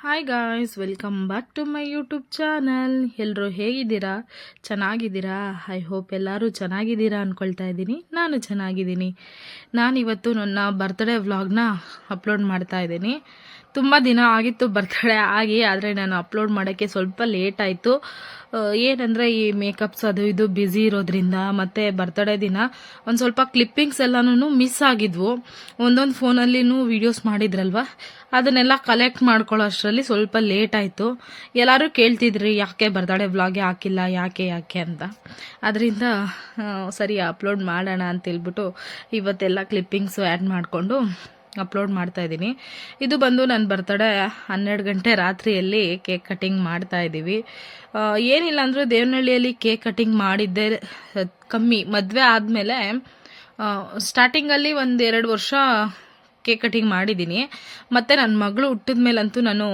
Hi guys, welcome back to my YouTube channel. ಎಲ್ಲರೂ ಹೇಗಿದ್ದೀರಾ? ಚೆನ್ನಾಗಿದ್ದೀರಾ? ಐ ಹೋಪ್ ಎಲ್ಲರೂ ಚೆನ್ನಾಗಿದ್ದೀರಾ ಅಂದ್ಕೊಳ್ತಾ ಇದ್ದೀನಿ. ನಾನು ಚೆನ್ನಾಗಿದ್ದೀನಿ. ನಾನಿವತ್ತು ನನ್ನ ಬರ್ತ್ಡೇ ವ್ಲಾಗ್ನ ಅಪ್ಲೋಡ್ ಮಾಡ್ತಾ ಇದ್ದೀನಿ. ತುಂಬ ದಿನ ಆಗಿತ್ತು ಬರ್ತ್ಡೇ ಆಗಿ, ಆದರೆ ನಾನು ಅಪ್ಲೋಡ್ ಮಾಡೋಕ್ಕೆ ಸ್ವಲ್ಪ ಲೇಟ್ ಆಯಿತು. ಏನಂದರೆ ಈ ಮೇಕಪ್ಸ್ ಅದು ಇದು ಬ್ಯುಸಿ ಇರೋದ್ರಿಂದ, ಮತ್ತು ಬರ್ತ್ಡೇ ದಿನ ಒಂದು ಸ್ವಲ್ಪ ಕ್ಲಿಪ್ಪಿಂಗ್ಸ್ ಎಲ್ಲನೂ ಮಿಸ್ ಆಗಿದ್ವು. ಒಂದೊಂದು ಫೋನಲ್ಲಿನೂ ವೀಡಿಯೋಸ್ ಮಾಡಿದ್ರಲ್ವ, ಅದನ್ನೆಲ್ಲ ಕಲೆಕ್ಟ್ ಮಾಡ್ಕೊಳ್ಳೋ ಅಷ್ಟರಲ್ಲಿ ಸ್ವಲ್ಪ ಲೇಟ್ ಆಯಿತು. ಎಲ್ಲರೂ ಕೇಳ್ತಿದ್ರಿ ಯಾಕೆ ಬರ್ತ್ಡೇ ವ್ಲಾಗೆ ಹಾಕಿಲ್ಲ, ಯಾಕೆ ಅಂತ. ಅದರಿಂದ ಸರಿ ಅಪ್ಲೋಡ್ ಮಾಡೋಣ ಅಂತೇಳ್ಬಿಟ್ಟು ಇವತ್ತೆಲ್ಲ ಕ್ಲಿಪ್ಪಿಂಗ್ಸು ಆ್ಯಡ್ ಮಾಡಿಕೊಂಡು ಅಪ್ಲೋಡ್ ಮಾಡ್ತಾ ಇದ್ದೀನಿ. ಇದು ಬಂದು ನನ್ನ ಬರ್ತ್ಡೇ 12 ಗಂಟೆ ರಾತ್ರಿಯಲ್ಲಿ ಕೇಕ್ ಕಟಿಂಗ್ ಮಾಡ್ತಾ ಇದ್ದೀವಿ. ಏನಿಲ್ಲ ಅಂದರೂ ದೇವನಹಳ್ಳಿಯಲ್ಲಿ ಕೇಕ್ ಕಟಿಂಗ್ ಮಾಡಿದ್ದೆ ಕಮ್ಮಿ. ಮದುವೆ ಆದಮೇಲೆ ಸ್ಟಾರ್ಟಿಂಗಲ್ಲಿ 1-2 ವರ್ಷ ಕೇಕ್ ಕಟಿಂಗ್ ಮಾಡಿದ್ದೀನಿ. ಮತ್ತು ನನ್ನ ಮಗಳು ಹುಟ್ಟಿದ ಮೇಲಂತೂ ನಾನು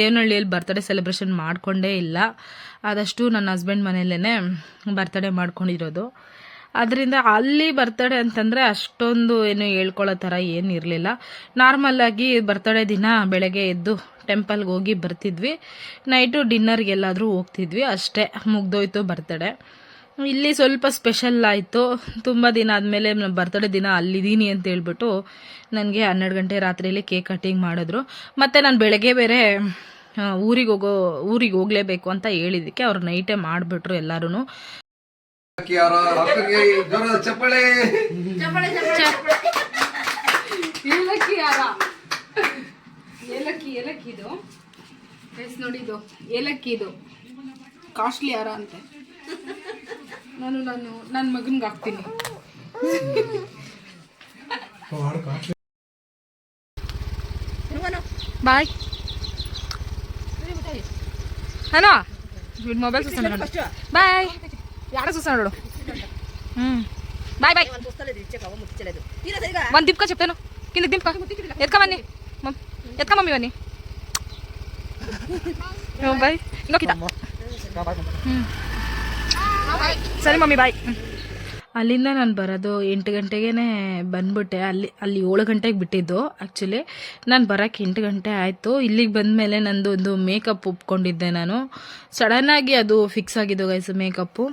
ದೇವನಹಳ್ಳಿಯಲ್ಲಿ ಬರ್ತ್ಡೇ ಸೆಲೆಬ್ರೇಷನ್ ಮಾಡಿಕೊಂಡೇ ಇಲ್ಲ. ಆದಷ್ಟು ನನ್ನ ಹಸ್ಬೆಂಡ್ ಮನೆಯಲ್ಲೇ ಬರ್ತ್ಡೇ ಮಾಡ್ಕೊಂಡಿರೋದು. ಅದರಿಂದ ಅಲ್ಲಿ ಬರ್ತಡೇ ಅಂತಂದರೆ ಅಷ್ಟೊಂದು ಏನು ಹೇಳ್ಕೊಳ್ಳೋ ಥರ ಏನು ಇರಲಿಲ್ಲ. ನಾರ್ಮಲ್ಲಾಗಿ ಬರ್ತಡೇ ದಿನ ಬೆಳಗ್ಗೆ ಎದ್ದು ಟೆಂಪಲ್ಗೆ ಹೋಗಿ ಬರ್ತಿದ್ವಿ, ನೈಟು ಡಿನ್ನರ್ಗೆಲ್ಲಾದರೂ ಹೋಗ್ತಿದ್ವಿ, ಅಷ್ಟೇ ಮುಗ್ದೋಯ್ತು ಬರ್ತಡೇ. ಇಲ್ಲಿ ಸ್ವಲ್ಪ ಸ್ಪೆಷಲ್ ಆಯಿತು. ತುಂಬ ದಿನ ಆದಮೇಲೆ ಬರ್ತಡೇ ದಿನ ಅಲ್ಲಿದ್ದೀನಿ ಅಂತ ಹೇಳ್ಬಿಟ್ಟು ನನಗೆ 12 ಗಂಟೆ ರಾತ್ರಿಯಲ್ಲಿ ಕೇಕ್ ಕಟಿಂಗ್ ಮಾಡಿದ್ರು. ಮತ್ತು ನಾನು ಬೆಳಗ್ಗೆ ಬೇರೆ ಊರಿಗೆ ಹೋಗಲೇಬೇಕು ಅಂತ ಹೇಳಿದ್ದಕ್ಕೆ ಅವ್ರು ನೈಟೇ ಮಾಡಿಬಿಟ್ರು ಎಲ್ಲರೂ. ಚಪ್ಪಳೆ ಏಲಕ್ಕಿ ಹಾರ, ಏಲಕ್ಕಿದು ನೋಡಿ, ಇದು ಏಲಕ್ಕಿದು ಕಾಸ್ಟ್ಲಿ ಹಾರ ಅಂತೆ. ನಾನು ನನ್ನ ಮಗನ್ಗೆ ಹಾಕ್ತೀನಿ. ಬಾಯ್ ಹಲೋ, ಮೊಬೈಲ್ ಸುಸ್ತ ನೋಡು. ಬಾಯ್, ಯಾರ ಸುಸ್ತ ನೋಡು. Bye bye. వన్ దింపుకో చెప్తాను, కింద దింపుకో. ఎత్తుకోమని ఎత్తుకో మమ్మీ ఇవన్నీ. బాయ్, ఇంకొక ಸರಿ ಮಮ್ಮಿ ಬಾಯ್. ಅಲ್ಲಿಂದ ನಾನು ಬರೋದು 8 ಗಂಟೆಗೆ ಬಂದ್ಬಿಟ್ಟೆ. ಅಲ್ಲಿ 7 ಗಂಟೆಗೆ ಬಿಟ್ಟಿದ್ದು. ಆ್ಯಕ್ಚುಲಿ ನಾನು ಬರೋಕ್ಕೆ 8 ಗಂಟೆ ಆಯಿತು. ಇಲ್ಲಿಗೆ ಬಂದಮೇಲೆ ನಂದು ಒಂದು ಮೇಕಪ್ ಒಪ್ಕೊಂಡಿದ್ದೆ ನಾನು. ಸಡನ್ನಾಗಿ ಅದು ಫಿಕ್ಸ್ ಆಗಿದ್ದು ಗೈಸ್ ಮೇಕಪ್ಪು.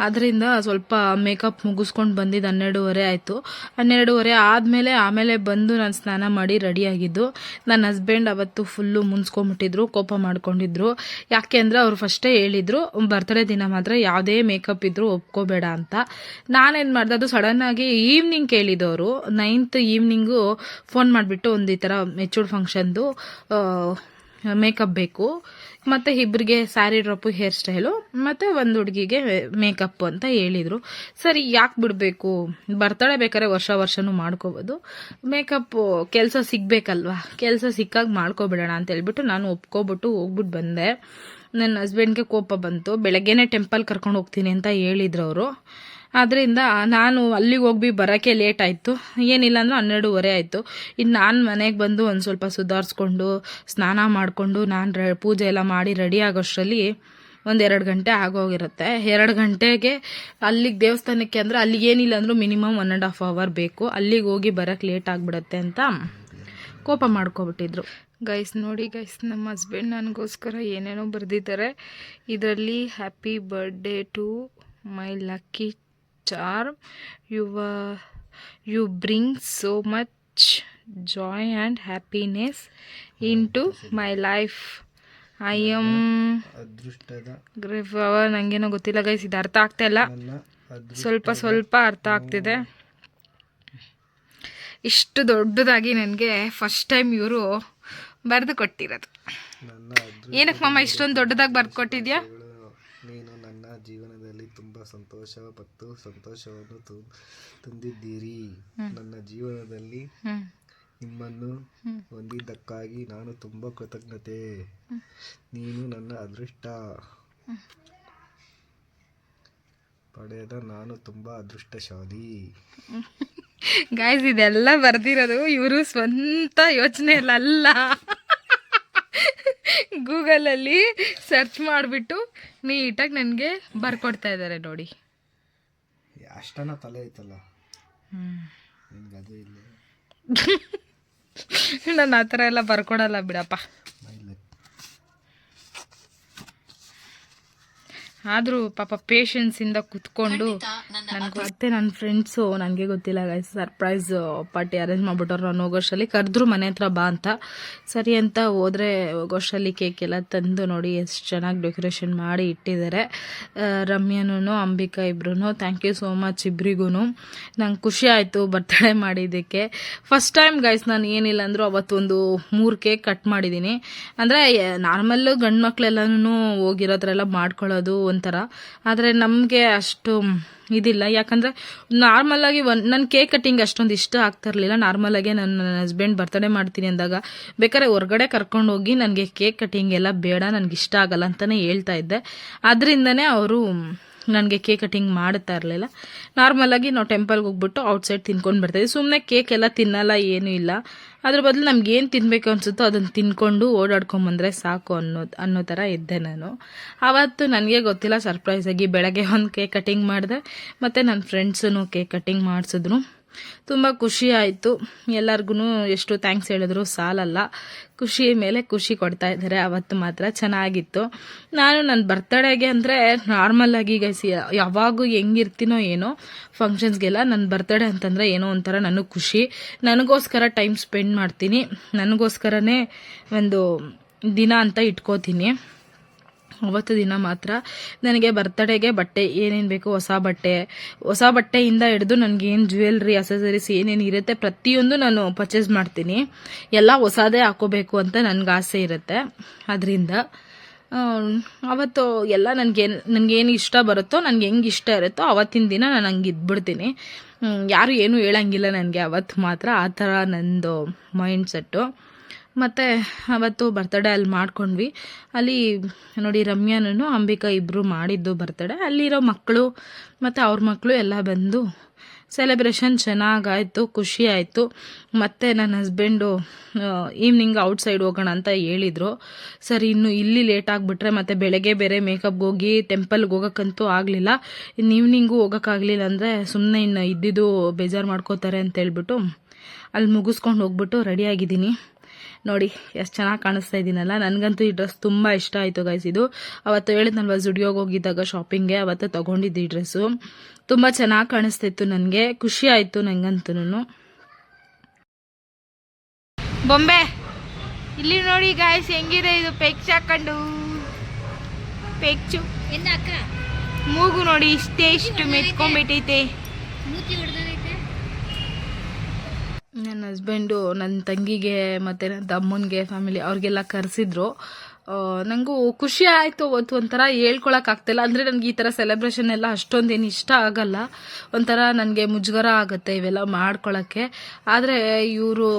ಅದರಿಂದ ಸ್ವಲ್ಪ ಮೇಕಪ್ ಮುಗಿಸ್ಕೊಂಡು ಬಂದಿದ್ದು 12:30 ಆಯಿತು. 12:30 ಆಮೇಲೆ ಬಂದು ನಾನು ಸ್ನಾನ ಮಾಡಿ ರೆಡಿಯಾಗಿದ್ದು. ನನ್ನ ಹಸ್ಬೆಂಡ್ ಅವತ್ತು ಫುಲ್ಲು ಮುನ್ಸ್ಕೊಂಬಿಟ್ಟಿದ್ರು, ಕೋಪ ಮಾಡ್ಕೊಂಡಿದ್ರು. ಯಾಕೆ ಅಂದರೆ ಅವ್ರು ಫಸ್ಟೇ ಹೇಳಿದರು ಬರ್ತ್ಡೇ ದಿನ ಮಾತ್ರ ಯಾವುದೇ ಮೇಕಪ್ ಇದ್ದರೂ ಒಪ್ಕೋಬೇಡ ಅಂತ. ನಾನೇನು ಮಾಡಿದೆ, ಅದು ಸಡನ್ನಾಗಿ ಈವ್ನಿಂಗ್ ಕೇಳಿದವರು 9th ಈವ್ನಿಂಗು ಫೋನ್ ಮಾಡಿಬಿಟ್ಟು ಒಂದು ಈ ಥರ ಮೆಚೂರ್ಡ್ ಫಂಕ್ಷನ್ದು ಮೇಕಪ್ ಬೇಕು, ಮತ್ತು ಇಬ್ಬರಿಗೆ ಸ್ಯಾರಿ ಡ್ರಾಪು ಹೇರ್ ಸ್ಟೈಲು, ಮತ್ತು ಒಂದು ಹುಡುಗಿಗೆ ಮೇಕಪ್ ಅಂತ ಹೇಳಿದರು. ಸರಿ ಯಾಕೆ ಬಿಡಬೇಕು, ಬರ್ತಡೇ ಬೇಕಾದ್ರೆ ವರ್ಷನೂ ಮಾಡ್ಕೋಬೋದು, ಮೇಕಪ್ಪು ಕೆಲಸ ಸಿಗಬೇಕಲ್ವ, ಕೆಲಸ ಸಿಕ್ಕಾಗ ಮಾಡ್ಕೊಬಿಡೋಣ ಅಂತ ಹೇಳ್ಬಿಟ್ಟು ನಾನು ಒಪ್ಕೊಬಿಟ್ಟು ಹೋಗ್ಬಿಟ್ಟು ಬಂದೆ. ನನ್ನ ಹಸ್ಬೆಂಡ್ಗೆ ಕೋಪ ಬಂತು. ಬೆಳಗ್ಗೆನೇ ಟೆಂಪಲ್ ಕರ್ಕೊಂಡು ಹೋಗ್ತೀನಿ ಅಂತ ಹೇಳಿದ್ರು ಅವರು. ಆದ್ದರಿಂದ ನಾನು ಅಲ್ಲಿಗೆ ಹೋಗಿ ಬರೋಕ್ಕೆ ಲೇಟ್ ಆಯಿತು. ಏನಿಲ್ಲ ಅಂದ್ರೆ 12:30 ಆಯಿತು. ಇನ್ನು ನಾನು ಮನೆಗೆ ಬಂದು ಒಂದು ಸ್ವಲ್ಪ ಸುಧಾರಿಸ್ಕೊಂಡು ಸ್ನಾನ ಮಾಡಿಕೊಂಡು ನಾನು ಪೂಜೆ ಎಲ್ಲ ಮಾಡಿ ರೆಡಿ ಆಗೋಷ್ಟರಲ್ಲಿ 1-2 ಗಂಟೆ ಆಗೋಗಿರುತ್ತೆ. 2 ಗಂಟೆಗೆ ಅಲ್ಲಿಗೆ ದೇವಸ್ಥಾನಕ್ಕೆ ಅಂದರೆ ಅಲ್ಲಿಗೆ ಏನಿಲ್ಲ ಅಂದರೂ ಮಿನಿಮಮ್ 1.5 ಅವರ್ ಬೇಕು. ಅಲ್ಲಿಗೆ ಹೋಗಿ ಬರೋಕ್ಕೆ ಲೇಟ್ ಆಗಿಬಿಡುತ್ತೆ ಅಂತ ಕೋಪ ಮಾಡ್ಕೊಬಿಟ್ಟಿದ್ರು. ಗೈಸ್ ನೋಡಿ ಗೈಸ್, ನಮ್ಮ ಹಸ್ಬೆಂಡ್ ನನಗೋಸ್ಕರ ಏನೇನೋ ಬರೆದಿದ್ದಾರೆ. ಇದರಲ್ಲಿ happy birthday to my lucky charm, you bring so much joy and happiness into my life. I am ಅದೃಷ್ಟದ ನಂಗೇನೋ ಗೊತ್ತಿಲ್ಲ ಗೈಸ್, ಇದು ಅರ್ಥ ಆಗ್ತಾ ಇಲ್ಲ, ಸ್ವಲ್ಪ ಅರ್ಥ ಆಗ್ತಿದೆ. ಇಷ್ಟು ದೊಡ್ಡದಾಗಿ ನನಗೆ ಫಸ್ಟ್ ಟೈಮ್ ಇವರು ಬರೆದು ಕೊಟ್ಟಿರೋದು. ಏನಕ್ಕೆ ಮಾಮ ಇಷ್ಟೊಂದು ದೊಡ್ಡದಾಗಿ ಬರೆದು ಕೊಟ್ಟಿದ್ಯಾ? ನೀನು ನನ್ನ ಜೀವನದಲ್ಲಿ ತುಂಬ ಸಂತೋಷ ಮತ್ತು ಸಂತೋಷವನ್ನು ತಂದಿದ್ದೀರಿ. ನನ್ನ ಜೀವನದಲ್ಲಿ ನಿಮ್ಮನ್ನು ಹೊಂದಿದ್ದಕ್ಕಾಗಿ ನಾನು ತುಂಬ ಕೃತಜ್ಞತೆ. ನೀನು ನನ್ನ ಅದೃಷ್ಟ ಪಡೆದ ನಾನು ತುಂಬ ಅದೃಷ್ಟಶಾಲಿ. ಗಾಯ್ಸ್, ಇದೆಲ್ಲ ಬರ್ದಿರೋದು ಇವರು ಸ್ವಂತ ಯೋಚನೆಯಲ್ಲ, ಗೂಗಲಲ್ಲಿ ಸರ್ಚ್ ಮಾಡಿಬಿಟ್ಟು ನೀಟಾಗಿ ನನಗೆ ಬರ್ಕೊಡ್ತಾ ಇದ್ದಾರೆ ನೋಡಿ. ಅಷ್ಟನ ತಲೆ ಐತಲ್ಲ, ಅದು ಇಲ್ಲ. ನಾನು ಆ ಥರ ಎಲ್ಲ ಬರ್ಕೊಡಲ್ಲ ಬಿಡಪ್ಪ. ಆದರೂ ಪಾಪ ಪೇಷನ್ಸಿಂದ ಕುತ್ಕೊಂಡು ನನಗೆ ಮತ್ತೆ ನನ್ನ ಫ್ರೆಂಡ್ಸು ನನಗೆ ಗೊತ್ತಿಲ್ಲ ಗೈಸ್ ಸರ್ಪ್ರೈಸ್ ಪಾರ್ಟಿ ಅರೇಂಜ್ ಮಾಡಿಬಿಟ್ಟವ್ರು. ನಾನು ಹೋಗೋಷ್ಟರಲ್ಲಿ ಕರೆದ್ರು ಮನೆ ಹತ್ರ ಬಾ ಅಂತ. ಸರಿ ಅಂತ ಹೋದರೆ ಹೋಗೋಷ್ಟರಲ್ಲಿ ಕೇಕ್ ಎಲ್ಲ ತಂದು ನೋಡಿ ಎಷ್ಟು ಚೆನ್ನಾಗಿ ಡೆಕೋರೇಷನ್ ಮಾಡಿ ಇಟ್ಟಿದ್ದಾರೆ. ರಮ್ಯನೂ ಅಂಬಿಕಾ ಇಬ್ರು ಥ್ಯಾಂಕ್ ಯು ಸೋ ಮಚ್ ಇಬ್ರಿಗೂ. ನಂಗೆ ಖುಷಿ ಆಯಿತು ಬರ್ತ್ಡೇ ಮಾಡಿದ್ದಕ್ಕೆ. ಫಸ್ಟ್ ಟೈಮ್ ಗೈಸ್ ನಾನು ಏನಿಲ್ಲ ಅಂದರೂ ಅವತ್ತೊಂದು 3 ಕೇಕ್ ಕಟ್ ಮಾಡಿದ್ದೀನಿ. ಅಂದರೆ ನಾರ್ಮಲ್ಲು ಗಂಡು ಮಕ್ಕಳೆಲ್ಲನೂ ಹೋಗಿರೋದ್ರೆಲ್ಲ ಮಾಡ್ಕೊಳ್ಳೋದು ಒಂಥರ. ಆದರೆ ನಮಗೆ ಅಷ್ಟು ಇದಿಲ್ಲ, ಯಾಕಂದರೆ ನಾರ್ಮಲಾಗಿ ನನ್ನ ಕೇಕ್ ಕಟ್ಟಿಂಗ್ ಅಷ್ಟೊಂದು ಇಷ್ಟ ಆಗ್ತಿರ್ಲಿಲ್ಲ. ನಾರ್ಮಲಾಗೆ ನನ್ನ ಹಸ್ಬೆಂಡ್ ಬರ್ತಡೇ ಮಾಡ್ತೀನಿ ಅಂದಾಗ ಬೇಕಾದ್ರೆ ಹೊರಗಡೆ ಕರ್ಕೊಂಡು ಹೋಗಿ ನನಗೆ ಕೇಕ್ ಕಟ್ಟಿಂಗ್ ಎಲ್ಲ ಬೇಡ, ನನಗೆ ಇಷ್ಟ ಆಗಲ್ಲ ಅಂತಲೇ ಹೇಳ್ತಾ ಇದ್ದೆ. ಅದರಿಂದನೇ ಅವರು ನನಗೆ ಕೇಕ್ ಕಟ್ಟಿಂಗ್ ಮಾಡ್ತಾ ಇರಲಿಲ್ಲ. ನಾರ್ಮಲಾಗಿ ನಾವು ಟೆಂಪಲ್ಗೆ ಹೋಗ್ಬಿಟ್ಟು ಔಟ್ಸೈಡ್ ತಿನ್ಕೊಂಡು ಬರ್ತಾಯಿದ್ವಿ. ಸುಮ್ಮನೆ ಕೇಕ್ ಎಲ್ಲ ತಿನ್ನಲ್ಲ, ಏನೂ ಇಲ್ಲ. ಅದ್ರ ಬದಲು ನಮ್ಗೆ ಏನು ತಿನ್ನಬೇಕು ಅನಿಸುತ್ತೋ ಅದನ್ನು ತಿನ್ಕೊಂಡು ಓಡಾಡ್ಕೊಂಬಂದರೆ ಸಾಕು ಅನ್ನೋ ಥರ ಇದ್ದೆ ನಾನು. ಆವತ್ತು ನನಗೆ ಗೊತ್ತಿಲ್ಲ, ಸರ್ಪ್ರೈಸಾಗಿ ಬೆಳಗ್ಗೆ ಒಂದು ಕೇಕ್ ಕಟ್ಟಿಂಗ್ ಮಾಡಿದೆ, ಮತ್ತು ನನ್ನ ಫ್ರೆಂಡ್ಸೂ ಕೇಕ್ ಕಟ್ಟಿಂಗ್ ಮಾಡಿಸಿದ್ರು. ತುಂಬ ಖುಷಿ ಆಯಿತು. ಎಲ್ಲರಿಗೂ ಎಷ್ಟು ಥ್ಯಾಂಕ್ಸ್ ಹೇಳಿದ್ರು ಸಾಲಲ್ಲ. ಖುಷಿ ಮೇಲೆ ಖುಷಿ ಕೊಡ್ತಾ ಇದ್ದಾರೆ. ಅವತ್ತು ಮಾತ್ರ ಚೆನ್ನಾಗಿತ್ತು. ನಾನು ನನ್ನ ಬರ್ತಡೇಗೆ ಅಂದರೆ ನಾರ್ಮಲಾಗಿ ಗೈಸ್ ಯಾವಾಗೂ ಹೆಂಗಿರ್ತೀನೋ ಏನೋ ಫಂಕ್ಷನ್ಸ್ಗೆಲ್ಲ ನನ್ನ ಬರ್ತಡೇ ಅಂತಂದರೆ ಏನೋ ಒಂಥರ ನನಗೆ ಖುಷಿ. ನನಗೋಸ್ಕರ ಟೈಮ್ ಸ್ಪೆಂಡ್ ಮಾಡ್ತೀನಿ, ನನಗೋಸ್ಕರನೇ ಒಂದು ದಿನ ಅಂತ ಇಟ್ಕೋತೀನಿ. ಅವತ್ತು ದಿನ ಮಾತ್ರ ನನಗೆ ಬರ್ತಡೇಗೆ ಬಟ್ಟೆ ಏನೇನು ಬೇಕು, ಹೊಸ ಬಟ್ಟೆಯಿಂದ ಹಿಡಿದು ನನಗೇನು ಜ್ಯುವೆಲ್ರಿ ಅಸೆಸರೀಸ್ ಏನೇನು ಇರುತ್ತೆ ಪ್ರತಿಯೊಂದು ನಾನು ಪರ್ಚೇಸ್ ಮಾಡ್ತೀನಿ. ಎಲ್ಲ ಹೊಸದೇ ಹಾಕೋಬೇಕು ಅಂತ ನನಗೆ ಆಸೆ ಇರುತ್ತೆ. ಅದರಿಂದ ಅವತ್ತು ಎಲ್ಲ ನನಗೇನು ಇಷ್ಟ ಬರುತ್ತೋ, ನನಗೆ ಹೆಂಗೆ ಇಷ್ಟ ಇರುತ್ತೋ ಅವತ್ತಿನ ದಿನ ನಾನು ಹಂಗೆ ಇದ್ಬಿಡ್ತೀನಿ. ಯಾರು ಏನೂ ಹೇಳಂಗಿಲ್ಲ ನನಗೆ ಅವತ್ತು ಮಾತ್ರ. ಆ ಥರ ನಂದು ಮೈಂಡ್ ಸೆಟ್ಟು. ಮತ್ತು ಅವತ್ತು ಬರ್ತಡೇ ಅಲ್ಲಿ ಮಾಡ್ಕೊಂಡ್ವಿ. ಅಲ್ಲಿ ನೋಡಿ ರಮ್ಯಾನೂ ಅಂಬಿಕಾ ಇಬ್ಬರು ಮಾಡಿದ್ದು ಬರ್ತಡೇ. ಅಲ್ಲಿರೋ ಮಕ್ಕಳು ಮತ್ತು ಅವ್ರ ಮಕ್ಕಳು ಎಲ್ಲ ಬಂದು ಸೆಲೆಬ್ರೇಷನ್ ಚೆನ್ನಾಗಾಯಿತು, ಖುಷಿ ಆಯಿತು. ಮತ್ತು ನನ್ನ ಹಸ್ಬೆಂಡು ಈವ್ನಿಂಗ್ ಔಟ್ಸೈಡ್ ಹೋಗೋಣ ಅಂತ ಹೇಳಿದರು. ಸರಿ ಇನ್ನು ಇಲ್ಲಿ ಲೇಟ್ ಆಗಿಬಿಟ್ರೆ ಮತ್ತು ಬೆಳಗ್ಗೆ ಬೇರೆ ಮೇಕಪ್ಗೆ ಹೋಗಿ ಟೆಂಪಲ್ಗೆ ಹೋಗೋಕ್ಕಂತೂ ಆಗಲಿಲ್ಲ. ಇನ್ನು ಈವ್ನಿಂಗು ಹೋಗೋಕ್ಕಾಗಲಿಲ್ಲ ಅಂದರೆ ಸುಮ್ಮನೆ ಇನ್ನು ಇದ್ದಿದ್ದು ಬೇಜಾರು ಮಾಡ್ಕೋತಾರೆ ಅಂತೇಳ್ಬಿಟ್ಟು ಅಲ್ಲಿ ಮುಗಿಸ್ಕೊಂಡು ಹೋಗ್ಬಿಟ್ಟು ರೆಡಿಯಾಗಿದ್ದೀನಿ. ನೋಡಿ ಎಷ್ಟು ಚೆನ್ನಾಗಿ ಕಾಣಿಸ್ತಾ ಇದ್ದೀನಲ್ಲ. ನನಗಂತೂ ಈ ಡ್ರೆಸ್ ತುಂಬ ಇಷ್ಟ ಆಯಿತು ಗೈಸ್. ಇದು ಅವತ್ತು ಹೇಳಿದ್ನಲ್ವ ಜುಡಿಯೋಗೆ ಹೋಗಿದ್ದಾಗ ಶಾಪಿಂಗ್ಗೆ ಅವತ್ತು ತೊಗೊಂಡಿದ್ದು ಈ ಡ್ರೆಸ್ಸು. ತುಂಬ ಚೆನ್ನಾಗಿ ಕಾಣಿಸ್ತಿತ್ತು, ನನಗೆ ಖುಷಿ ಆಯಿತು ನನಗಂತೂ. ಬೊಂಬೆ ಇಲ್ಲಿ ನೋಡಿ ಗಾಯ್ಸ್ ಹೆಂಗಿದೆ ಇದು ಪೆಕ್ಚ್ ಹಾಕೊಂಡು. ಪೆಕ್ಚು ಮೂಗು ನೋಡಿ ಇಷ್ಟು ಮೆತ್ಕೊಂಡ್ಬಿಟ್ಟೈತೆ. ನನ್ನ ಹಸ್ಬೆಂಡು ನನ್ನ ತಂಗಿಗೆ ಮತ್ತು ನನ್ನ ತಮ್ಮನಿಗೆ ಫ್ಯಾಮಿಲಿ ಅವ್ರಿಗೆಲ್ಲ ಕರೆಸಿದ್ರು. ನನಗೂ ಖುಷಿ ಆಯಿತು. ಅವತ್ತು ಒಂಥರ ಹೇಳ್ಕೊಳಕ್ಕಾಗ್ತಿಲ್ಲ. ಅಂದರೆ ನನಗೆ ಈ ಥರ ಸೆಲೆಬ್ರೇಷನ್ ಎಲ್ಲ ಅಷ್ಟೊಂದೇನು ಇಷ್ಟ ಆಗಲ್ಲ. ಒಂಥರ ನನಗೆ ಮುಜುಗರ ಆಗುತ್ತೆ ಇವೆಲ್ಲ ಮಾಡ್ಕೊಳ್ಳೋಕ್ಕೆ. ಆದರೆ ಇವರು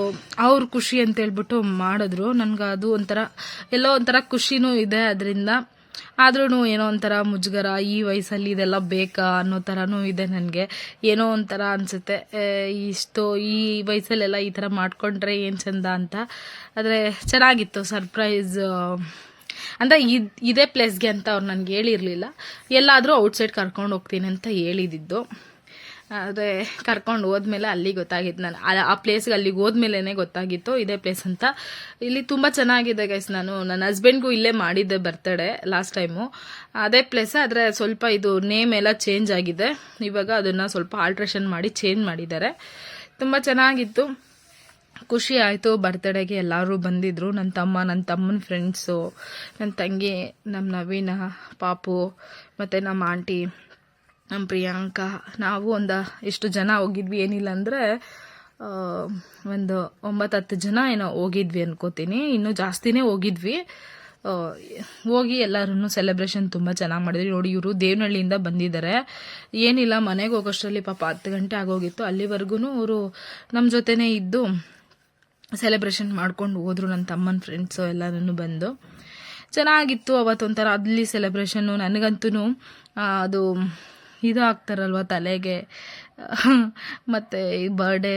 ಅವ್ರ ಖುಷಿ ಅಂತೇಳ್ಬಿಟ್ಟು ಮಾಡಿದ್ರು. ನನಗೆ ಅದು ಒಂಥರ ಎಲ್ಲೋ ಒಂಥರ ಖುಷಿನೂ ಇದೆ ಅದರಿಂದ. ಆದ್ರೂ ಏನೋ ಒಂಥರ ಮುಜುಗರ, ಈ ವಯಸ್ಸಲ್ಲಿ ಇದೆಲ್ಲ ಬೇಕಾ ಅನ್ನೋ ಥರನೂ ಇದೆ ನನಗೆ. ಏನೋ ಒಂಥರ ಅನಿಸುತ್ತೆ, ಈ ವಯಸ್ಸಲ್ಲೆಲ್ಲ ಈ ಥರ ಮಾಡ್ಕೊಂಡ್ರೆ ಏನು ಚಂದ ಅಂತ. ಆದರೆ ಚೆನ್ನಾಗಿತ್ತು ಸರ್ಪ್ರೈಸ್. ಅಂದರೆ ಇದೇ ಪ್ಲೇಸ್ಗೆ ಅಂತ ಅವ್ರು ನನಗೆ ಹೇಳಿರಲಿಲ್ಲ. ಎಲ್ಲಾದರೂ ಔಟ್ಸೈಡ್ ಕರ್ಕೊಂಡು ಹೋಗ್ತೀನಿ ಅಂತ ಹೇಳಿದ್ದು. ಆದರೆ ಕರ್ಕೊಂಡು ಹೋದ್ಮೇಲೆ ಅಲ್ಲಿ ಗೊತ್ತಾಗಿತ್ತು, ನಾನು ಆ ಪ್ಲೇಸ್ಗೆ ಅಲ್ಲಿಗೆ ಹೋದ್ಮೇಲೆ ಗೊತ್ತಾಗಿತ್ತು ಇದೇ ಪ್ಲೇಸ್ ಅಂತ. ಇಲ್ಲಿ ತುಂಬ ಚೆನ್ನಾಗಿದೆ ಗೈಸ್. ನಾನು ನನ್ನ ಹಸ್ಬೆಂಡ್ಗೂ ಇಲ್ಲೇ ಮಾಡಿದ್ದೆ ಬರ್ತಡೇ ಲಾಸ್ಟ್ ಟೈಮು, ಅದೇ ಪ್ಲೇಸ್. ಆದರೆ ಸ್ವಲ್ಪ ಇದು ನೇಮ್ ಎಲ್ಲ ಚೇಂಜ್ ಆಗಿದೆ. ಇವಾಗ ಅದನ್ನು ಸ್ವಲ್ಪ ಆಲ್ಟ್ರೇಷನ್ ಮಾಡಿ ಚೇಂಜ್ ಮಾಡಿದ್ದಾರೆ. ತುಂಬ ಚೆನ್ನಾಗಿತ್ತು, ಖುಷಿ ಆಯಿತು. ಬರ್ತಡೇಗೆ ಎಲ್ಲರೂ ಬಂದಿದ್ದರು. ನನ್ನ ತಮ್ಮನ ಫ್ರೆಂಡ್ಸು, ನನ್ನ ತಂಗಿ, ನಮ್ಮ ನವೀನ, ಪಾಪು ಮತ್ತು ನಮ್ಮ ಆಂಟಿ, ನಮ್ಮ ಪ್ರಿಯಾಂಕಾ, ನಾವು ಎಷ್ಟು ಜನ ಹೋಗಿದ್ವಿ ಏನಿಲ್ಲ ಅಂದರೆ ಒಂದು 9-10 ಜನ ಏನೋ ಹೋಗಿದ್ವಿ ಅನ್ಕೋತೀನಿ. ಇನ್ನೂ ಜಾಸ್ತಿನೇ ಹೋಗಿದ್ವಿ. ಹೋಗಿ ಎಲ್ಲರೂ ಸೆಲೆಬ್ರೇಷನ್ ತುಂಬ ಚೆನ್ನಾಗಿ ಮಾಡಿದ್ವಿ. ನೋಡಿ ಇವರು ದೇವನಹಳ್ಳಿಯಿಂದ ಬಂದಿದ್ದಾರೆ. ಏನಿಲ್ಲ ಮನೆಗೆ ಹೋಗೋಷ್ಟರಲ್ಲಿ ಪಾಪ 10 ಗಂಟೆ ಆಗೋಗಿತ್ತು. ಅಲ್ಲಿವರೆಗೂ ಅವರು ನಮ್ಮ ಜೊತೆನೇ ಇದ್ದು ಸೆಲೆಬ್ರೇಷನ್ ಮಾಡ್ಕೊಂಡು ಹೋದರು. ನನ್ನ ತಮ್ಮನ ಫ್ರೆಂಡ್ಸು ಎಲ್ಲನೂ ಬಂದು ಚೆನ್ನಾಗಿತ್ತು. ಅವತ್ತೊಂಥರ ಅಲ್ಲಿ ಸೆಲೆಬ್ರೇಷನ್ನು. ನನಗಂತೂ ಅದು ಇದು ಹಾಕ್ತಾರಲ್ವ ತಲೆಗೆ, ಮತ್ತು ಈ ಬರ್ಡೇ